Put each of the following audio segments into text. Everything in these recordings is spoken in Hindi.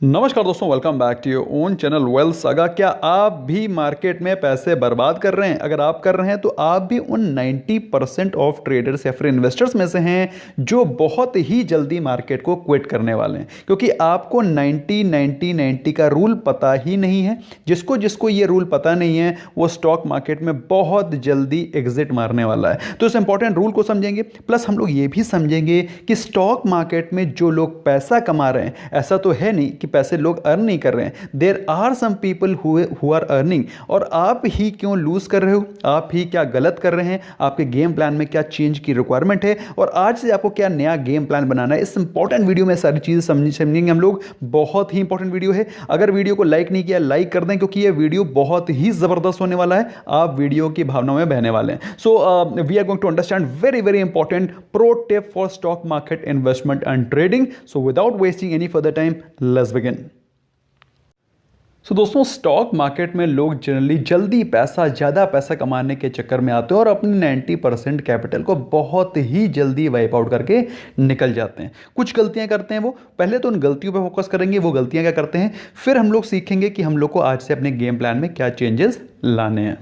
नमस्कार दोस्तों, welcome back to your own channel Wealth Saga. क्या आप भी मार्केट में पैसे बर्बाद कर रहे हैं? अगर आप कर रहे हैं तो आप भी उन 90% ऑफ ट्रेडर्स या फिर इन्वेस्टर्स में से हैं जो बहुत ही जल्दी मार्केट को क्विट करने वाले हैं, क्योंकि आपको 90-90-90 का रूल पता ही नहीं है। जिसको जिसको ये रूल पता नहीं है वो स्टॉक मार्केट में बहुत जल्दी एग्जिट मारने वाला है। तो इस इंपॉर्टेंट रूल को समझेंगे, प्लस हम लोग ये भी समझेंगे कि स्टॉक मार्केट में जो लोग पैसा कमा रहे हैं, ऐसा तो है नहीं कि पैसे लोग अर्न नहीं कर रहे हैं। There are some people who are earning. और आप ही क्यों लूज कर रहे हो, आप ही क्या गलत कर रहे हैं, आपके गेम प्लान में क्या चेंज की रिक्वायरमेंट है और आज से आपको क्या नया गेम प्लान बनाना है। इस इंपॉर्टेंट वीडियो में सारी चीजें समझेंगे हम लोग। बहुत ही इंपॉर्टेंट वीडियो है। अगर वीडियो को लाइक नहीं किया, लाइक कर दें, क्योंकि यह वीडियो बहुत ही जबरदस्त होने वाला है। आप वीडियो की भावनाओं में बहने वाले हैं। So we are going to understand very very important pro tip for stock market investment and trading. So without wasting any further time, let's begin. दोस्तों, स्टॉक मार्केट में लोग जनरली जल्दी ज़्यादा पैसा कमाने के चक्कर में आते हैं और अपनी 90% कैपिटल को बहुत ही जल्दी वाइप आउट करके निकल जाते हैं। कुछ गलतियां करते हैं। वो पहले तो उन गलतियों पर फोकस करेंगे, वो गलतियां क्या करते हैं, फिर हम लोग सीखेंगे कि हम लोग को आज से अपने गेम प्लान में क्या चेंजेस लाने हैं।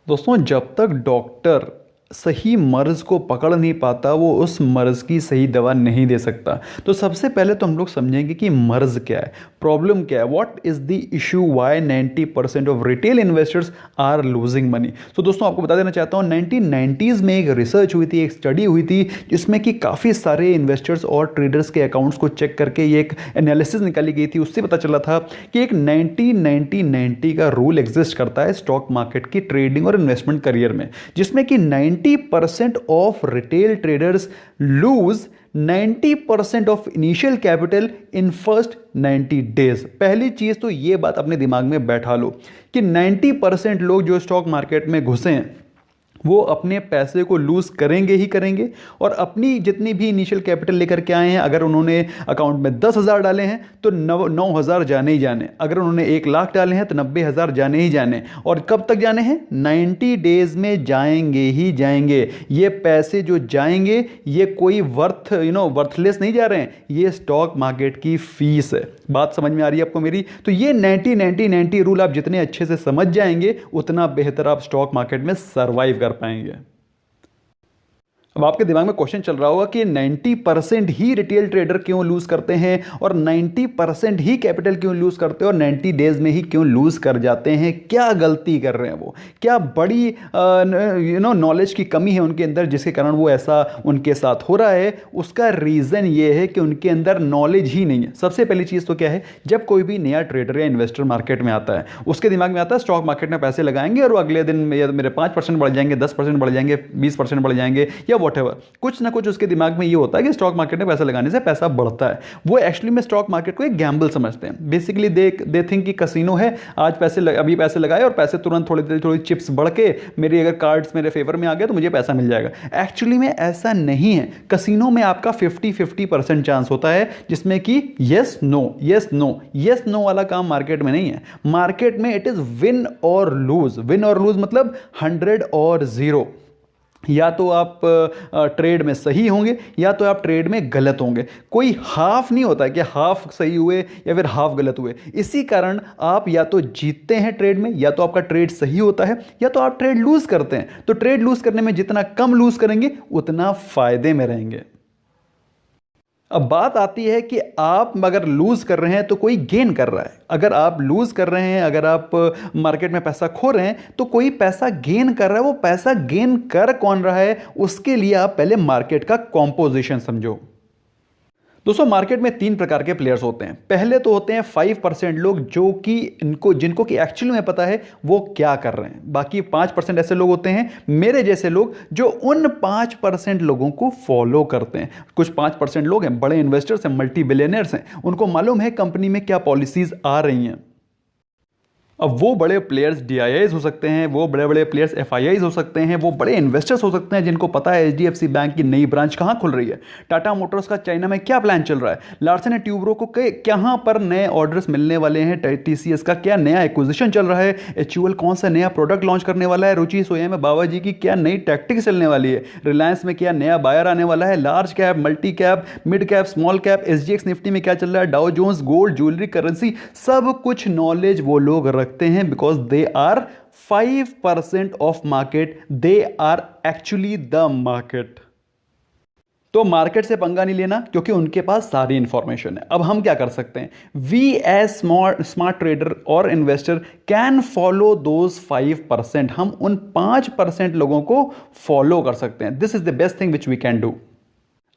दोस्तों, जब तक डॉक्टर सही मर्ज को पकड़ नहीं पाता, वो उस मर्ज की सही दवा नहीं दे सकता। तो सबसे पहले तो हम लोग समझेंगे कि मर्ज क्या है, प्रॉब्लम क्या है, what is the issue, why 90% of retail investors are losing money. तो दोस्तों, आपको बता देना चाहता हूँ, 1990s में एक रिसर्च हुई थी, एक स्टडी हुई थी, जिसमें कि काफ़ी सारे इन्वेस्टर्स और ट्रेडर्स के अकाउंट्स को चेक करके ये एक एनालिसिस निकाली गई थी। उससे पता चला था कि एक 90-90-90 का रूल एग्जिस्ट करता है स्टॉक मार्केट की ट्रेडिंग और इन्वेस्टमेंट करियर में, जिसमें कि 90% of retail traders lose 90% of initial capital in first 90 days। पहली चीज तो ये बात अपने दिमाग में बैठा लो कि 90% लोग जो स्टॉक मार्केट में घुसे हैं वो अपने पैसे को लूज करेंगे ही करेंगे। और अपनी जितनी भी इनिशियल कैपिटल लेकर के आए हैं, अगर उन्होंने अकाउंट में 10,000 डाले हैं तो 9,000 जाने ही जाने। अगर उन्होंने 1,00,000 डाले हैं तो 90,000 जाने ही जाने। और कब तक जाने हैं? 90 डेज में जाएंगे ही जाएंगे। ये पैसे जो जाएंगे ये कोई वर्थलेस नहीं जा रहे हैं, ये स्टॉक मार्केट की फीस है। बात समझ में आ रही है आपको मेरी? तो ये 90-90-90 रूल आप जितने अच्छे से समझ जाएंगे उतना बेहतर आप स्टॉक मार्केट में सर्वाइव कर पाएंगे। अब आपके दिमाग में क्वेश्चन चल रहा होगा कि 90% ही रिटेल ट्रेडर क्यों लूज करते हैं और 90% ही कैपिटल क्यों लूज करते हैं और 90 डेज में ही क्यों लूज कर जाते हैं। क्या गलती कर रहे हैं वो, क्या बड़ी नॉलेज की कमी है उनके अंदर जिसके कारण वो ऐसा उनके साथ हो रहा है। उसका रीज़न ये है कि उनके अंदर नॉलेज ही नहीं है। सबसे पहली चीज़ तो क्या है, जब कोई भी नया ट्रेडर या इन्वेस्टर मार्केट में आता है उसके दिमाग में आता है स्टॉक मार्केट में पैसे लगाएंगे और अगले दिन मेरे 5% बढ़ जाएंगे, 10% बढ़ जाएंगे, 20% बढ़ जाएंगे या वॉटएवर। कुछ ना कुछ उसके दिमाग में ये होता है कि स्टॉक मार्केट में पैसा लगाने से पैसा बढ़ता है। वो एक्चुअली में स्टॉक मार्केट को एक गैम्बल समझते हैं। बेसिकली दे थिंक कि कसिनो है, आज अभी पैसे लगाए और पैसे तुरंत थोड़ी चिप्स बढ़ के मेरी अगर कार्ड्स मेरे फेवर में आ गए तो मुझे पैसा मिल जाएगा। एक्चुअली में ऐसा नहीं है। कसिनो में आपका 50-50% चांस होता है, जिसमें कि यस नो वाला काम मार्केट में नहीं है। मार्केट में इट इज विन और लूज। विन और लूज मतलब 100 और 0। या तो आप ट्रेड में सही होंगे या तो आप ट्रेड में गलत होंगे। कोई हाफ नहीं होता कि हाफ सही हुए या फिर हाफ गलत हुए। इसी कारण आप या तो जीतते हैं ट्रेड में, या तो आपका ट्रेड सही होता है, या तो आप ट्रेड लूज करते हैं। तो ट्रेड लूज करने में जितना कम लूज करेंगे उतना फायदे में रहेंगे। अब बात आती है कि आप अगर लूज कर रहे हैं तो कोई गेन कर रहा है। अगर आप लूज कर रहे हैं, अगर आप मार्केट में पैसा खो रहे हैं तो कोई पैसा गेन कर रहा है। वो पैसा गेन कर कौन रहा है, उसके लिए आप पहले मार्केट का कॉम्पोजिशन समझो। दोस्तों, मार्केट में 3 प्रकार के प्लेयर्स होते हैं। पहले तो होते हैं 5% लोग जो कि जिनको कि एक्चुअली में पता है वो क्या कर रहे हैं। बाकी 5% ऐसे लोग होते हैं मेरे जैसे लोग जो उन 5% लोगों को फॉलो करते हैं। कुछ 5% लोग हैं, बड़े इन्वेस्टर्स हैं, मल्टी बिलियनर्स हैं, उनको मालूम है कंपनी में क्या पॉलिसीज आ रही हैं। अब वो बड़े प्लेयर्स डीआईआईज हो सकते हैं, वो बड़े बड़े प्लेयर्स एफआईआईज हो सकते हैं, वो बड़े इन्वेस्टर्स हो सकते हैं जिनको पता है एचडीएफसी बैंक की नई ब्रांच कहाँ खुल रही है, टाटा मोटर्स का चाइना में क्या प्लान चल रहा है, लार्सन एंड ट्यूब्रो को कहाँ पर नए ऑर्डर्स मिलने वाले हैं, टीसीएस का क्या नया एक्विजिशन चल रहा है, एचयूएल कौन सा नया प्रोडक्ट लॉन्च करने वाला है, रुचि सोया में बाबा जी की क्या नई टैक्टिक्स चलने वाली है, रिलायंस में क्या नया बायर आने वाला है, large cap, multi cap, mid cap, small cap, SGX Nifty में क्या चल रहा है, Dow Jones, gold, jewellery, currency, सब कुछ नॉलेज वो लोग रखते हैं because they are 5% of market, they are actually the market. तो मार्केट से पंगा नहीं लेना क्योंकि उनके पास सारी इंफॉर्मेशन है। अब हम क्या कर सकते हैं, वी एज स्मार्ट ट्रेडर और इन्वेस्टर कैन फॉलो दोज 5%, हम उन 5% लोगों को फॉलो कर सकते हैं। This is the best thing which we can do.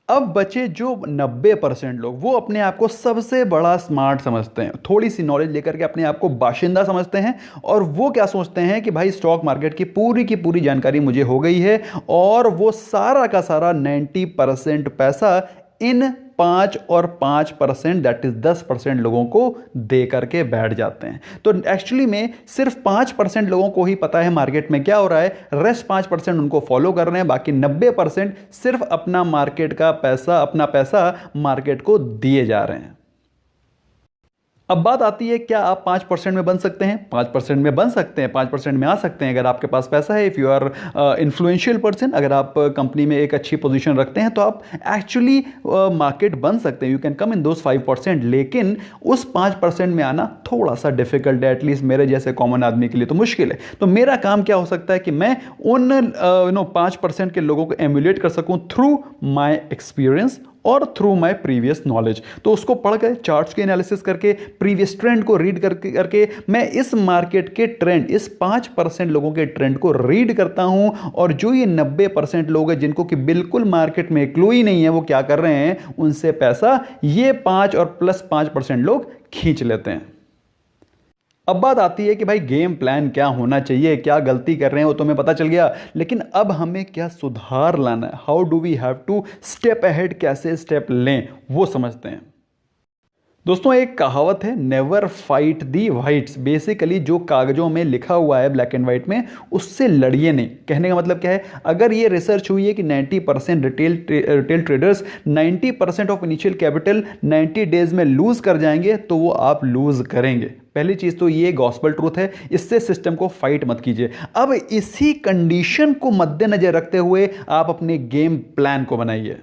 अब बचे जो 90% लोग, वो अपने आप को सबसे बड़ा स्मार्ट समझते हैं, थोड़ी सी नॉलेज लेकर के अपने आप को बाशिंदा समझते हैं, और वो क्या सोचते हैं कि भाई स्टॉक मार्केट की पूरी जानकारी मुझे हो गई है, और वो सारा का सारा 90% पैसा इन 5% दैट इज 10% लोगों को दे करके बैठ जाते हैं। तो एक्चुअली में सिर्फ 5% लोगों को ही पता है मार्केट में क्या हो रहा है, रेस्ट 5% उनको फॉलो कर रहे हैं, बाकी 90% सिर्फ अपना मार्केट का पैसा, अपना पैसा मार्केट को दिए जा रहे हैं। अब बात आती है, क्या आप 5% में बन सकते हैं? 5% में बन सकते हैं, 5% में आ सकते हैं अगर आपके पास पैसा है, if you are influential person, अगर आप कंपनी में एक अच्छी पोजीशन रखते हैं तो आप एक्चुअली मार्केट बन सकते हैं, you can come in those 5%। लेकिन उस 5% में आना थोड़ा सा डिफिकल्ट है, एटलीस्ट मेरे जैसे कॉमन आदमी के लिए तो मुश्किल है। तो मेरा काम क्या हो सकता है कि मैं उन 5% के लोगों को एम्यूलेट कर सकूं थ्रू माई एक्सपीरियंस और थ्रू माई प्रीवियस नॉलेज। तो उसको पढ़ कर, चार्ट्स के एनालिसिस करके, प्रीवियस ट्रेंड को रीड करके मैं इस मार्केट के ट्रेंड, इस 5% लोगों के ट्रेंड को रीड करता हूं, और जो ये 90% लोग हैं जिनको कि बिल्कुल मार्केट में क्लू ही नहीं है वो क्या कर रहे हैं, उनसे पैसा ये 5 और प्लस 5% लोग खींच लेते हैं। अब बात आती है कि भाई गेम प्लान क्या होना चाहिए, क्या गलती कर रहे हैं वो तो हमें पता चल गया, लेकिन अब हमें क्या सुधार लाना है, how do we have to step ahead, कैसे स्टेप लें वो समझते हैं। दोस्तों एक कहावत है, never fight the whites. Basically जो कागजों में लिखा हुआ है ब्लैक एंड वाइट में, उससे लड़िए नहीं। कहने का मतलब क्या है, अगर ये रिसर्च हुई है कि 90% retail traders 90% of initial capital 90 days में लूज कर जाएंगे, तो वो आप लूज करेंगे। पहली चीज तो ये गॉस्पल ट्रूथ है, इससे सिस्टम को फाइट मत कीजिए। अब इसी कंडीशन को मद्देनजर रखते हुए आप अपने गेम प्लान को बनाइए।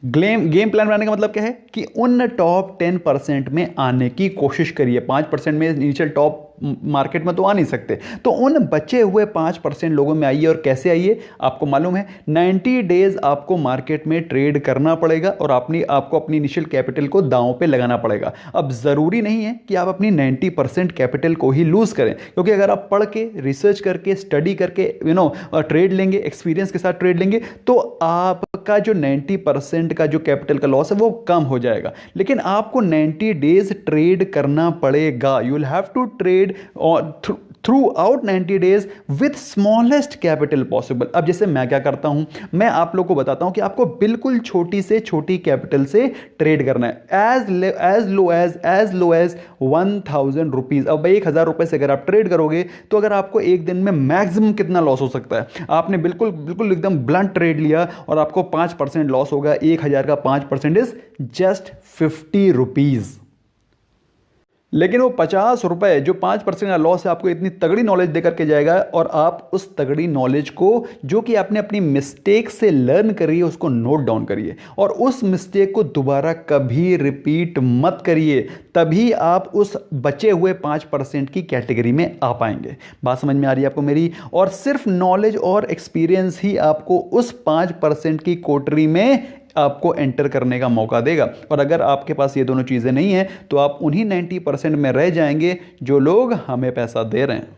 गेम प्लान बनाने का मतलब क्या है कि उन टॉप 10% में आने की कोशिश करिए। 5% में इनिशियल टॉप मार्केट में तो आ नहीं सकते, तो उन बचे हुए 5% लोगों में आइए। और कैसे आइए, आपको मालूम है 90 डेज आपको मार्केट में ट्रेड करना पड़ेगा, और आपको अपनी इनिशियल कैपिटल को दांव पे लगाना पड़ेगा। अब ज़रूरी नहीं है कि आप अपनी 90% कैपिटल को ही लूज़ करें, क्योंकि अगर आप पढ़ के, रिसर्च करके, स्टडी करके ट्रेड लेंगे, एक्सपीरियंस के साथ ट्रेड लेंगे, तो आपका जो 90% का जो कैपिटल का लॉस है वो कम हो जाएगा। लेकिन आपको 90 डेज ट्रेड करना पड़ेगा। You will have to trade throughout 90 days with smallest capital possible. अब जैसे मैं क्या करता हूं, मैं आप लोग को बताता हूं कि आपको बिल्कुल छोटी से छोटी कैपिटल से ट्रेड करना है, एज लो एज 1000 रुपीज। अब 1000 रुपए से अगर आप ट्रेड करोगे तो अगर आपको एक दिन में मैक्सिमम कितना लॉस हो सकता है, आपने बिल्कुल एकदम ब्लंट ट्रेड लिया और आपको 5% लॉस होगा। 1000 का 5% इज जस्ट 50 रुपीज। लेकिन वो 50 रुपए जो 5% का लॉस है, आपको इतनी तगड़ी नॉलेज देकर के जाएगा, और आप उस तगड़ी नॉलेज को जो कि आपने अपनी मिस्टेक से लर्न करी है उसको नोट डाउन करिए, और उस मिस्टेक को दोबारा कभी रिपीट मत करिए। तभी आप उस बचे हुए 5% की कैटेगरी में आ पाएंगे। बात समझ में आ रही है आपको मेरी? और सिर्फ नॉलेज और एक्सपीरियंस ही आपको उस 5% की कोटरी में आपको एंटर करने का मौका देगा। और अगर आपके पास ये दोनों चीज़ें नहीं हैं तो आप उन्हीं 90% में रह जाएंगे जो लोग हमें पैसा दे रहे हैं।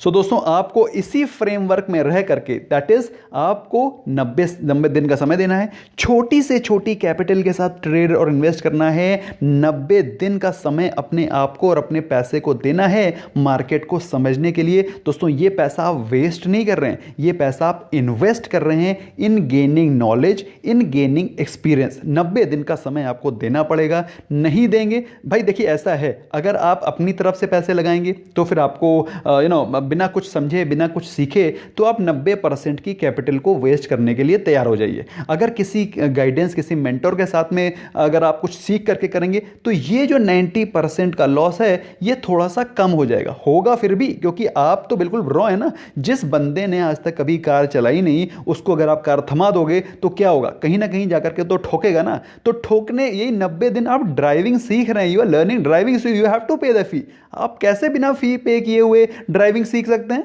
सो दोस्तों आपको इसी फ्रेमवर्क में रह करके दैट इज आपको 90 दिन का समय देना है, छोटी से छोटी कैपिटल के साथ ट्रेड और इन्वेस्ट करना है, 90 दिन का समय अपने आप को और अपने पैसे को देना है मार्केट को समझने के लिए। दोस्तों ये पैसा आप वेस्ट नहीं कर रहे हैं, ये पैसा आप इन्वेस्ट कर रहे हैं in gaining knowledge, in gaining experience. 90 दिन का समय आपको देना पड़ेगा, नहीं देंगे भाई देखिए ऐसा है, अगर आप अपनी तरफ से पैसे लगाएंगे तो फिर आपको बिना कुछ समझे बिना कुछ सीखे तो आप 90% की कैपिटल को वेस्ट करने के लिए तैयार हो जाइए। अगर किसी गाइडेंस किसी मेंटर के साथ में अगर आप कुछ सीख करके करेंगे तो ये जो 90% का लॉस है ये थोड़ा सा कम हो जाएगा, होगा फिर भी, क्योंकि आप तो बिल्कुल रॉ है ना। जिस बंदे ने आज तक कभी कार चलाई नहीं उसको अगर आप कार थमा दोगे तो क्या होगा, कहीं ना कहीं जाकर के तो ठोकेगा ना। तो ठोकने यही 90 दिन आप ड्राइविंग सीख रहे हैं, you are learning driving, so you have to pay the fee. आप कैसे बिना फी पे किए हुए ड्राइविंग सीख सकते हैं?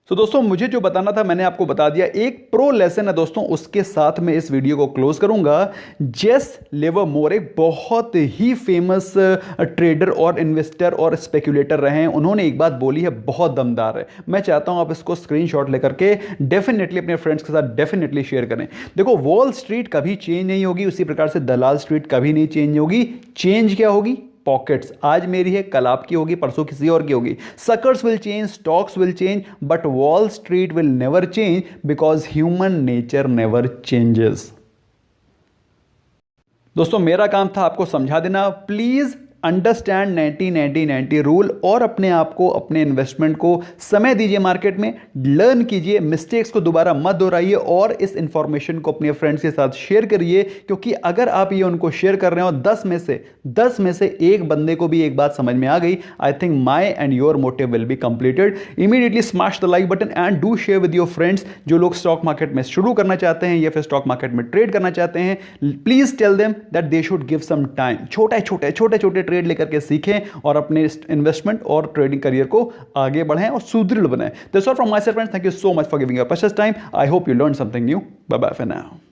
तो दोस्तों मुझे जो बताना था मैंने आपको बता दिया। एक प्रो लेसन है दोस्तों, उसके साथ में इस वीडियो को क्लोज करूंगा। जेस लिवरमोर एक बहुत ही फेमस ट्रेडर और इन्वेस्टर और स्पेक्युलेटर रहे हैं, उन्होंने एक बात बोली है बहुत दमदार है। मैं चाहता हूं आप इसको स्क्रीनशॉट लेकर के डेफिनेटली अपने फ्रेंड्स के साथ डेफिनेटली शेयर करें। देखो वॉल स्ट्रीट कभी चेंज नहीं होगी, उसी प्रकार से दलाल स्ट्रीट कभी नहीं चेंज होगी। चेंज क्या होगी? पॉकेट्स। आज मेरी है, कल आपकी होगी, परसों किसी और की होगी। Suckers will change, stocks will change, but wall street will never change because human nature never changes. दोस्तों मेरा काम था आपको समझा देना। प्लीज अंडरस्टैंड 90-90-90 रूल और अपने आप को, अपने इन्वेस्टमेंट को समय दीजिए, मार्केट में लर्न कीजिए, मिस्टेक्स को दोबारा मत दोहराइए और इस इंफॉर्मेशन को अपने फ्रेंड्स के साथ शेयर करिए। क्योंकि अगर आप ये उनको शेयर कर रहे हो 10 में से एक बंदे को भी एक बात समझ में आ गई, I think my and your motive will be completed. Immediately smash the like button and do share with your friends जो लोग स्टॉक मार्केट में शुरू करना चाहते हैं या फिर स्टॉक मार्केट में ट्रेड करना चाहते हैं। Please tell them that they should give some time, छोटे ट्रेड लेकर के सीखें और अपने इन्वेस्टमेंट और ट्रेडिंग करियर को आगे बढ़ाएं और सुदृढ़ बनाएं। That's all from myself friends, thank you so much for giving your precious time. I hope you learn something new. Bye bye for now.